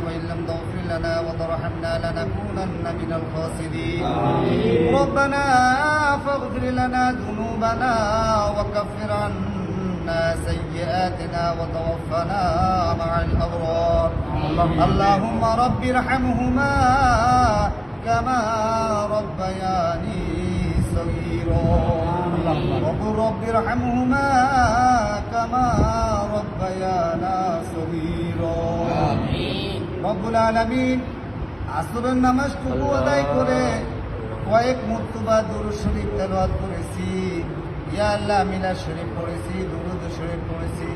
وإن لم تغفر لنا وترحمنا لنكونن من الخاسرين ربنا فاغفر لنا ذنوبنا وكفر عنا سيئاتنا وتوفنا مع الأبرار اللهم رب ارحمهما كما ربياني صغيرا وقل رب ارحمهما كما ربيانا صغيرا রব্বুল আলামিন আসরের নামাজটুকু আদায় করে কয়েক মুর্তবা দুরূদ শরীফ তেলাওয়াত করেছি। ইয়া আল্লাহ মিলাদ শরীফ পড়েছি, দুরূদ শরীফ পড়েছি।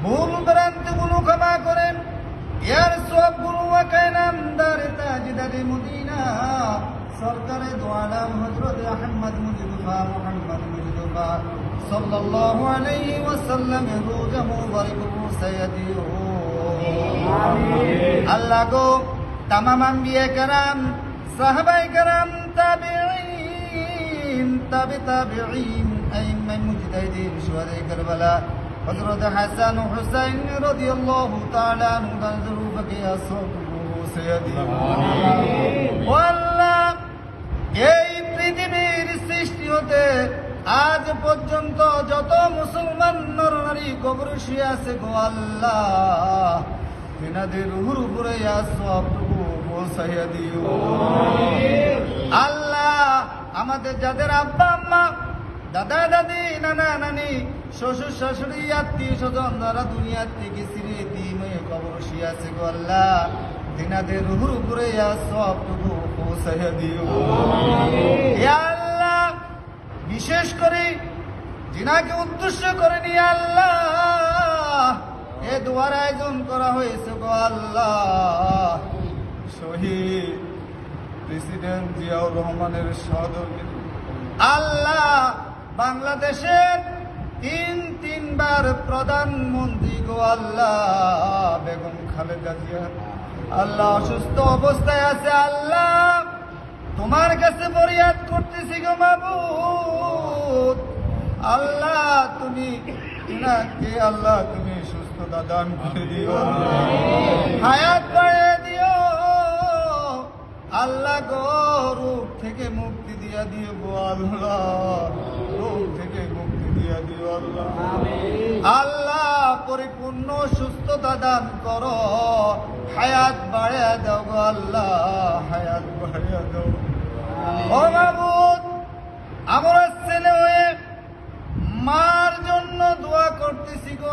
ভুল ভ্রান্তিগুলো ক্ষমা করেন। ইয়ার সবগুলো ওয়াকাইনাম দারে তাজদারে মদিনা সরকারে দো আলম হযরত আহমদ মুজতবা মুহাম্মদ মুজতবা সাল্লাল্লাহু আলাইহি ওয়াসাল্লাম রোজা মুবারক সাইয়্যিদি আমিন। আল্লাহ গো তামাম আম্বিয়া کرام সাহাবায়ে کرام তাবিঈন তাবিঈন আইম্মা মুজতাহিদিন শুহাদায়ে কারবালা হযরত হাসান ও হুসাইন রাদিয়াল্লাহু তাআলা আনহুম বাকিয়া সাল্লাল্লাহু সাইয়্যিদি আমিন। ও আল্লাহ এই পৃথিবীর সৃষ্টি হতে আজ পর্যন্ত যত মুসলমান নরনারী কবরে শুয়ে আছে গো আল্লাহ তিনাদের রুহুর উপরে সবটুকু পৌঁছাইয়া দিও আল্লাহ। আমাদের যাদের আব্বা আম্মা দাদা দাদি নানা নানি শ্বশুর শাশুড়ি আত্মীয় স্বজন যারা দুনিয়ার থেকে ছিঁড়ে দিন হয়ে কবর শুয়ে আছে গো আল্লাহ তিনাদের রুহুর উপরে সবটুকু পৌঁছাইয়া দিও আল্লাহ। বিশেষ করে জিনাকে উদ্দেশ্য করে নিয়ে আল্লাহ এ দোয়ার আয়োজন করা হয়েছে গো আল্লাহ শহীদ প্রেসিডেন্ট জিয়াউর রহমানের সহযোগিতা আল্লাহ বাংলাদেশের তিনবার প্রধানমন্ত্রী গো আল্লাহ বেগম খালেদা জিয়া আল্লাহ অসুস্থ অবস্থায় আছে আল্লাহ তোমার কাছে ফরিয়াদ করতেছি গো মাবুদ আল্লাহ তুমি নাকি আল্লাহ তুমি সুস্থতা দান করে দিও হায়াত বাড়িয়ে দিও আল্লাহ গো রোগ থেকে মুক্তি দিয়া দিও গো আল্লাহ রোগ থেকে মুক্তি দিয়া দিও আল্লাহ আল্লাহ পরিপূর্ণ সুস্থতা দান করো হায়াত বাড়িয়ে দাও গো আল্লাহ হায়াত বাড়িয়ে দাও ও মাবুদ আমরা ছেলে হয়ে মার জন্য দোয়া করতেছি গো।